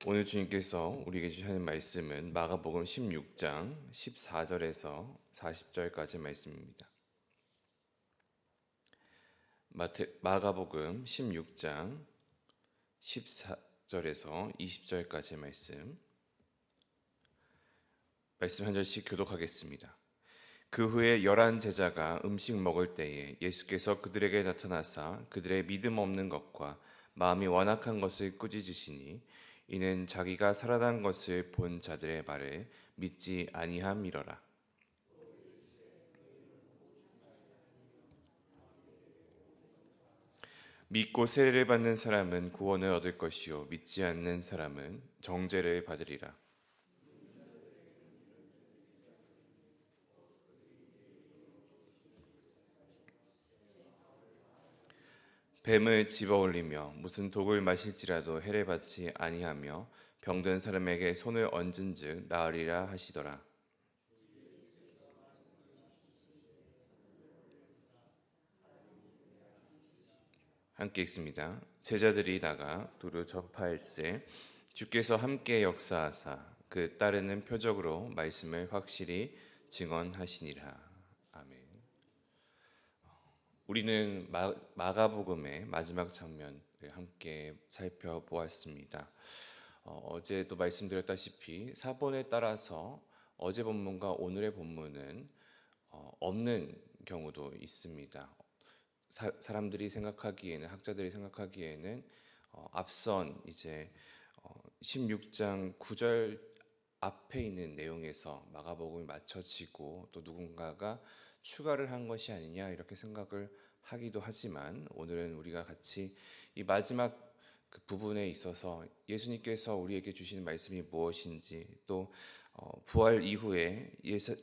오늘 주님께서 우리에게 주시는 말씀은 마가복음 16장 14절에서 40절까지 말씀입니다. 마가복음 16장 14절에서 20절까지 말씀 한 절씩 교독하겠습니다. 그 후에 11 제자가 음식 먹을 때에 예수께서 그들에게 나타나사 그들의 믿음 없는 것과 마음이 완악한 것을 꾸짖으시니 이는 자기가 살아난 것을 본 자들의 말을 믿지 아니함이러라. 믿고 세례를 받는 사람은 구원을 얻을 것이요 믿지 않는 사람은 정죄를 받으리라. 뱀을 집어올리며 무슨 독을 마실지라도 해를 받지 아니하며 병든 사람에게 손을 얹은즉 나으리라 하시더라. 함께 읽습니다. 제자들이 나가 두루 전파할세 주께서 함께 역사하사 그 따르는 표적으로 말씀을 확실히 증언하시니라. 아멘. 우리는 마가복음의 마지막 장면을 함께 살펴보았습니다. 어제도 말씀드렸다시피 사본에 따라서 어제 본문과 오늘의 본문은 없는 경우도 있습니다. 사람들이 생각하기에는, 학자들이 생각하기에는 앞선 이제 16장 9절 앞에 있는 내용에서 마가복음이 맞춰지고 또 누군가가 추가를 한 것이 아니냐 이렇게 생각을 하기도 하지만, 오늘은 우리가 같이 이 마지막 그 부분에 있어서 예수님께서 우리에게 주시는 말씀이 무엇인지, 또 부활 이후에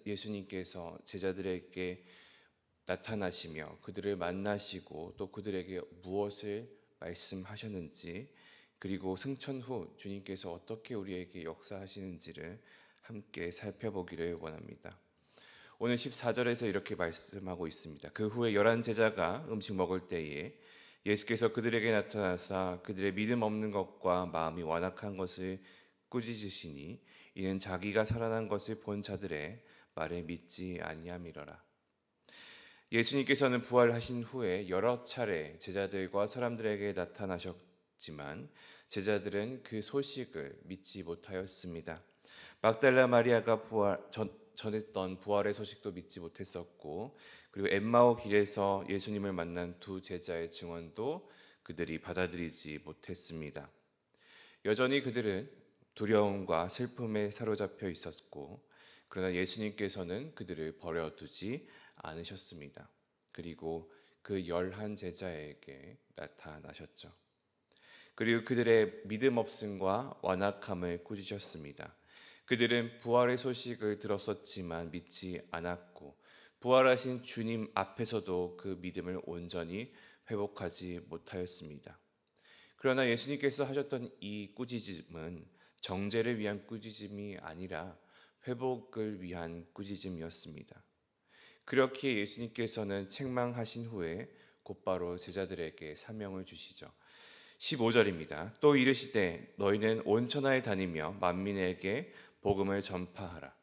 예수님께서 제자들에게 나타나시며 그들을 만나시고 또 그들에게 무엇을 말씀하셨는지, 그리고 승천 후 주님께서 어떻게 우리에게 역사하시는지를 함께 살펴보기를 원합니다. 오늘 14절에서 이렇게 말씀하고 있습니다. 그 후에 11 제자가 음식 먹을 때에 예수께서 그들에게 나타나사 그들의 믿음 없는 것과 마음이 완악한 것을 꾸짖으시니 이는 자기가 살아난 것을 본 자들의 말에 믿지 아니함이러라. 예수님께서는 부활하신 후에 여러 차례 제자들과 사람들에게 나타나셨지만 제자들은 그 소식을 믿지 못하였습니다. 막달라 마리아가 전했던 부활의 소식도 믿지 못했었고, 그리고 엠마오 길에서 예수님을 만난 두 제자의 증언도 그들이 받아들이지 못했습니다. 여전히 그들은 두려움과 슬픔에 사로잡혀 있었고, 그러나 예수님께서는 그들을 버려두지 않으셨습니다. 그리고 그 11 제자에게 나타나셨죠. 그리고 그들의 믿음 없음과 완악함을 꾸짖으셨습니다. 그들은 부활의 소식을 들었었지만 믿지 않았고, 부활하신 주님 앞에서도 그 믿음을 온전히 회복하지 못하였습니다. 그러나 예수님께서 하셨던 이 꾸짖음은 정죄를 위한 꾸짖음이 아니라 회복을 위한 꾸짖음이었습니다. 그렇게 예수님께서는 책망하신 후에 곧바로 제자들에게 사명을 주시죠. 15절입니다. 또 이르시되 너희는 온 천하에 다니며 만민에게 복음을 전파하라.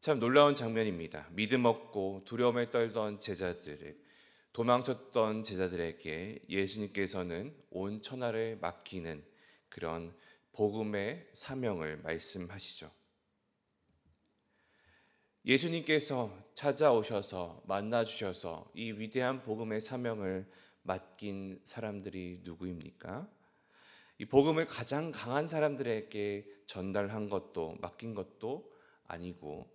참 놀라운 장면입니다. 믿음 없고 두려움에 떨던 도망쳤던 제자들에게 예수님께서는 온 천하를 맡기는 그런 복음의 사명을 말씀하시죠. 예수님께서 찾아오셔서 만나주셔서 이 위대한 복음의 사명을 맡긴 사람들이 누구입니까? 이 복음을 가장 강한 사람들에게 전달한 것도, 맡긴 것도 아니고,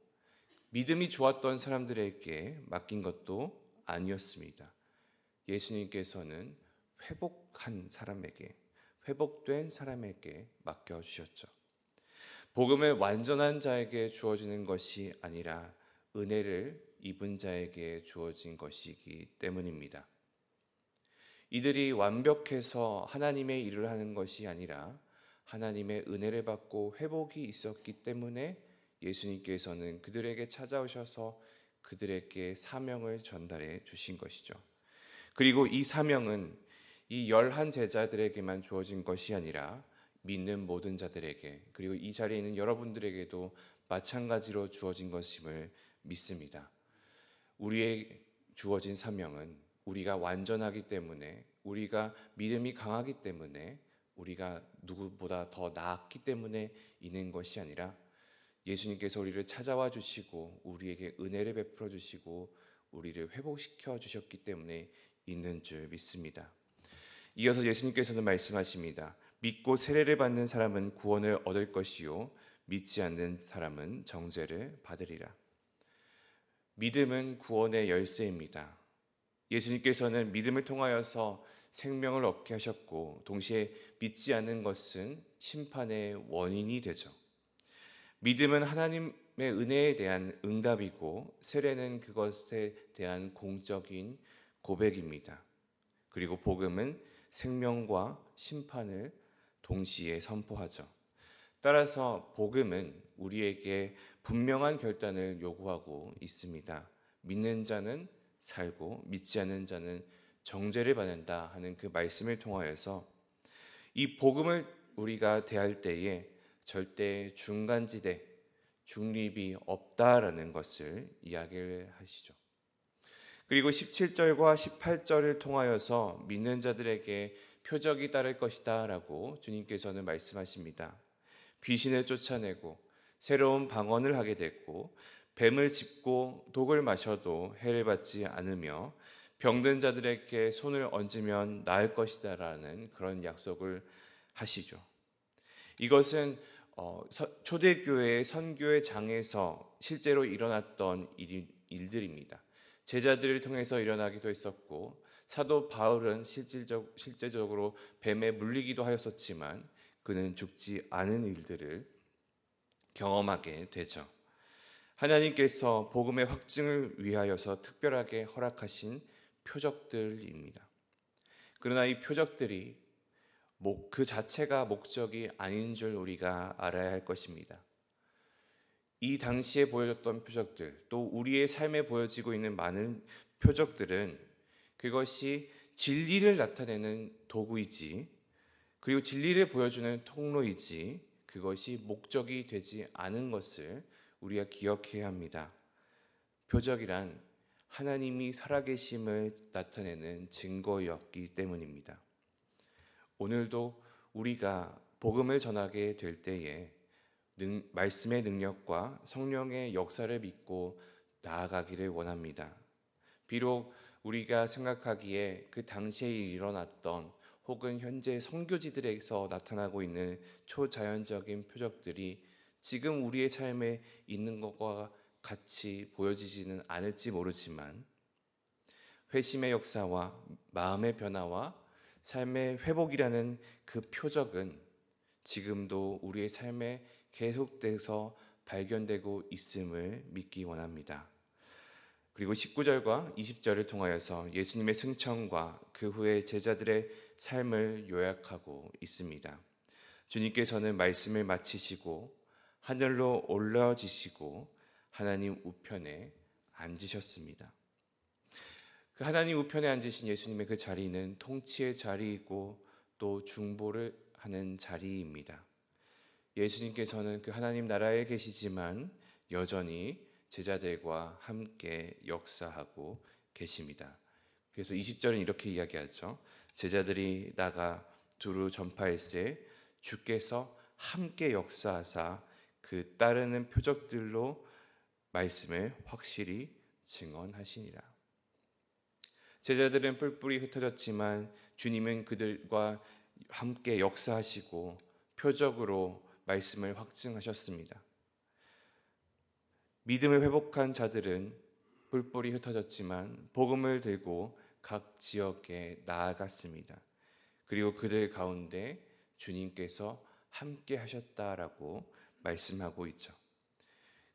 믿음이 좋았던 사람들에게 맡긴 것도 아니었습니다. 예수님께서는 회복된 사람에게 맡겨주셨죠. 복음을 완전한 자에게 주어지는 것이 아니라 은혜를 입은 자에게 주어진 것이기 때문입니다. 이들이 완벽해서 하나님의 일을 하는 것이 아니라 하나님의 은혜를 받고 회복이 있었기 때문에 예수님께서는 그들에게 찾아오셔서 그들에게 사명을 전달해 주신 것이죠. 그리고 이 사명은 이 11 제자들에게만 주어진 것이 아니라 믿는 모든 자들에게, 그리고 이 자리에 있는 여러분들에게도 마찬가지로 주어진 것임을 믿습니다. 우리의 주어진 사명은 우리가 완전하기 때문에, 우리가 믿음이 강하기 때문에, 우리가 누구보다 더 나았기 때문에 있는 것이 아니라 예수님께서 우리를 찾아와 주시고 우리에게 은혜를 베풀어 주시고 우리를 회복시켜 주셨기 때문에 있는 줄 믿습니다. 이어서 예수님께서는 말씀하십니다. 믿고 세례를 받는 사람은 구원을 얻을 것이요 믿지 않는 사람은 정죄를 받으리라. 믿음은 구원의 열쇠입니다. 예수님께서는 믿음을 통하여서 생명을 얻게 하셨고, 동시에 믿지 않는 것은 심판의 원인이 되죠. 믿음은 하나님의 은혜에 대한 응답이고, 세례는 그것에 대한 공적인 고백입니다. 그리고 복음은 생명과 심판을 동시에 선포하죠. 따라서 복음은 우리에게 분명한 결단을 요구하고 있습니다. 믿는 자는 살고 믿지 않는 자는 정죄를 받는다 하는 그 말씀을 통하여서 이 복음을 우리가 대할 때에 절대 중간지대, 중립이 없다라는 것을 이야기를 하시죠. 그리고 17절과 18절을 통하여서 믿는 자들에게 표적이 따를 것이다 라고 주님께서는 말씀하십니다. 귀신을 쫓아내고 새로운 방언을 하게 됐고 뱀을 짚고 독을 마셔도 해를 받지 않으며 병든 자들에게 손을 얹으면 나을 것이다 라는 그런 약속을 하시죠. 이것은 초대교회의 선교의 장에서 실제로 일어났던 일들입니다. 제자들을 통해서 일어나기도 했었고 사도 바울은 실제적으로 뱀에 물리기도 하였었지만 그는 죽지 않은 일들을 경험하게 되죠. 하나님께서 복음의 확증을 위하여서 특별하게 허락하신 표적들입니다. 그러나 이 표적들이 그 자체가 목적이 아닌 줄 우리가 알아야 할 것입니다. 이 당시에 보여졌던 표적들, 또 우리의 삶에 보여지고 있는 많은 표적들은 그것이 진리를 나타내는 도구이지, 그리고 진리를 보여주는 통로이지, 그것이 목적이 되지 않은 것을 우리가 기억해야 합니다. 표적이란 하나님이 살아계심을 나타내는 증거였기 때문입니다. 오늘도 우리가 복음을 전하게 될 때에 말씀의 능력과 성령의 역사를 믿고 나아가기를 원합니다. 비록 우리가 생각하기에 그 당시에 일어났던 혹은 현재 선교지들에서 나타나고 있는 초자연적인 표적들이 지금 우리의 삶에 있는 것과 같이 보여지지는 않을지 모르지만 회심의 역사와 마음의 변화와 삶의 회복이라는 그 표적은 지금도 우리의 삶에 계속돼서 발견되고 있음을 믿기 원합니다. 그리고 19절과 20절을 통하여서 예수님의 승천과 그 후에 제자들의 삶을 요약하고 있습니다. 주님께서는 말씀을 마치시고 하늘로 올라지시고 하나님 우편에 앉으셨습니다. 그 하나님 우편에 앉으신 예수님의 그 자리는 통치의 자리이고 또 중보를 하는 자리입니다. 예수님께서는 그 하나님 나라에 계시지만 여전히 제자들과 함께 역사하고 계십니다. 그래서 20절은 이렇게 이야기하죠. 제자들이 나가 두루 전파할세 주께서 함께 역사하사 그 따르는 표적들로 말씀을 확실히 증언하시니라. 제자들은 뿔뿔이 흩어졌지만 주님은 그들과 함께 역사하시고 표적으로 말씀을 확증하셨습니다. 믿음을 회복한 자들은 뿔뿔이 흩어졌지만 복음을 들고 각 지역에 나아갔습니다. 그리고 그들 가운데 주님께서 함께 하셨다라고 말씀하고 있죠.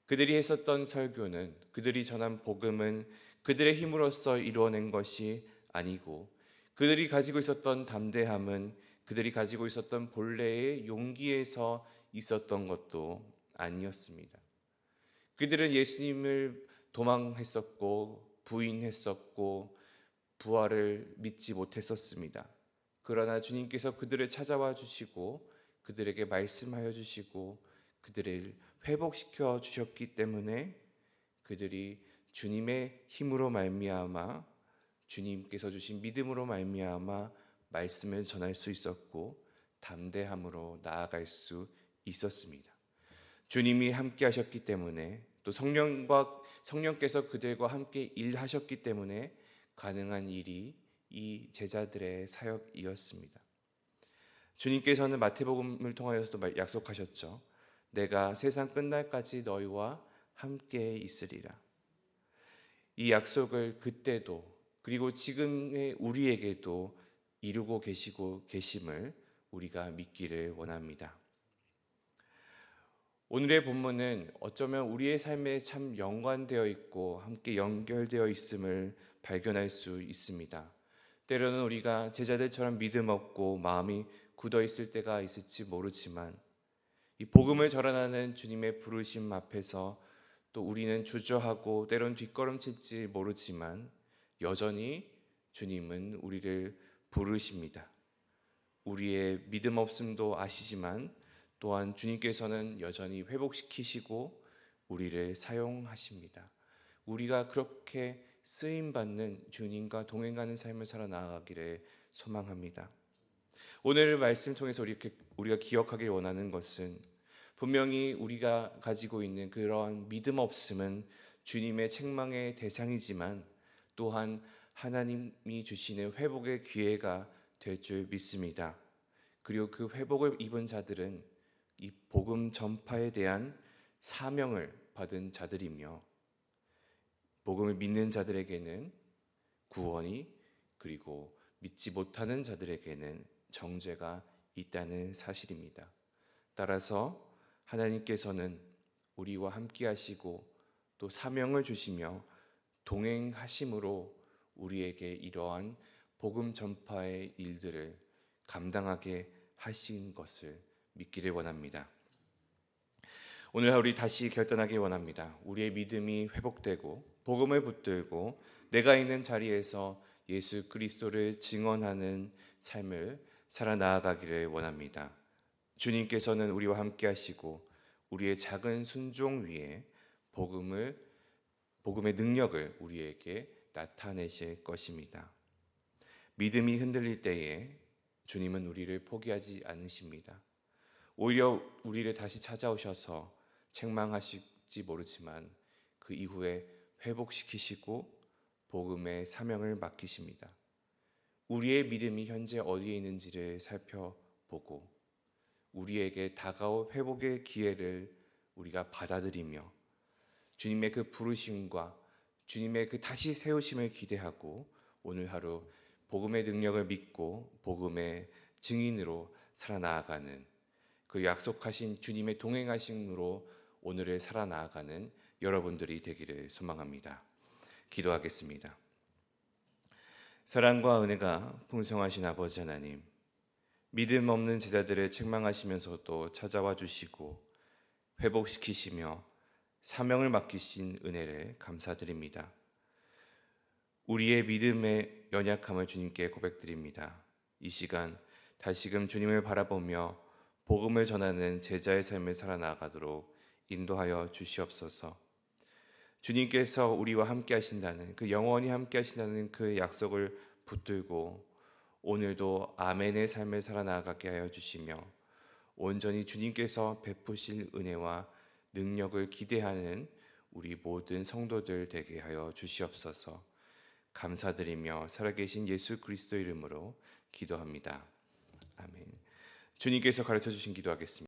그들이 했었던 설교는, 그들이 전한 복음은 그들의 힘으로써 이루어낸 것이 아니고 그들이 가지고 있었던 담대함은 그들이 가지고 있었던 본래의 용기에서 있었던 것도 아니었습니다. 그들은 예수님을 도망했었고 부인했었고 부활을 믿지 못했었습니다. 그러나 주님께서 그들을 찾아와 주시고 그들에게 말씀하여 주시고 그들을 회복시켜 주셨기 때문에 그들이 주님의 힘으로 말미암아 주님께서 주신 믿음으로 말미암아 말씀을 전할 수 있었고 담대함으로 나아갈 수 있었습니다. 주님이 함께 하셨기 때문에 또 성령께서 그들과 함께 일하셨기 때문에 가능한 일이 이 제자들의 사역이었습니다. 주님께서는 마태복음을 통하여서도 약속하셨죠. 내가 세상 끝날까지 너희와 함께 있으리라. 이 약속을 그때도 그리고 지금의 우리에게도 이루고 계시고 계심을 우리가 믿기를 원합니다. 오늘의 본문은 어쩌면 우리의 삶에 참 연관되어 있고 함께 연결되어 있음을 발견할 수 있습니다. 때로는 우리가 제자들처럼 믿음 없고 마음이 굳어 있을 때가 있을지 모르지만 이 복음을 전하는 주님의 부르심 앞에서 또 우리는 주저하고 때로는 뒷걸음칠지 모르지만 여전히 주님은 우리를 부르십니다. 우리의 믿음 없음도 아시지만 또한 주님께서는 여전히 회복시키시고 우리를 사용하십니다. 우리가 그렇게 쓰임받는 주님과 동행하는 삶을 살아 나아가기를 소망합니다. 오늘 말씀 통해서 우리가 기억하길 원하는 것은 분명히 우리가 가지고 있는 그러한 믿음 없음은 주님의 책망의 대상이지만 또한 하나님이 주시는 회복의 기회가 될 줄 믿습니다. 그리고 그 회복을 입은 자들은 이 복음 전파에 대한 사명을 받은 자들이며 복음을 믿는 자들에게는 구원이 그리고 믿지 못하는 자들에게는 정죄가 있다는 사실입니다. 따라서 하나님께서는 우리와 함께 하시고 또 사명을 주시며 동행하심으로 우리에게 이러한 복음 전파의 일들을 감당하게 하신 것을 믿기를 원합니다. 오늘 우리 다시 결단하기 원합니다. 우리의 믿음이 회복되고 복음을 붙들고 내가 있는 자리에서 예수 그리스도를 증언하는 삶을 살아 나아가기를 원합니다. 주님께서는 우리와 함께 하시고 우리의 작은 순종 위에 복음의 능력을 우리에게 나타내실 것입니다. 믿음이 흔들릴 때에 주님은 우리를 포기하지 않으십니다. 오히려 우리를 다시 찾아오셔서 책망하실지 모르지만 그 이후에 회복시키시고 복음의 사명을 맡기십니다. 우리의 믿음이 현재 어디에 있는지를 살펴보고 우리에게 다가올 회복의 기회를 우리가 받아들이며 주님의 그 부르심과 주님의 그 다시 세우심을 기대하고 오늘 하루 복음의 능력을 믿고 복음의 증인으로 살아나가는 그 약속하신 주님의 동행하심으로 오늘을 살아나가는 여러분들이 되기를 소망합니다. 기도하겠습니다. 사랑과 은혜가 풍성하신 아버지 하나님, 믿음 없는 제자들을 책망하시면서도 찾아와 주시고 회복시키시며 사명을 맡기신 은혜를 감사드립니다. 우리의 믿음의 연약함을 주님께 고백드립니다. 이 시간 다시금 주님을 바라보며 복음을 전하는 제자의 삶을 살아나가도록 인도하여 주시옵소서. 주님께서 우리와 함께 하신다는 그 영원히 함께 하신다는 그 약속을 붙들고 오늘도 아멘의 삶을 살아나가게 하여 주시며 온전히 주님께서 베푸실 은혜와 능력을 기대하는 우리 모든 성도들 되게 하여 주시옵소서. 감사드리며 살아계신 예수 그리스도 이름으로 기도합니다. 아멘. 주님께서 가르쳐 주신 기도하겠습니다.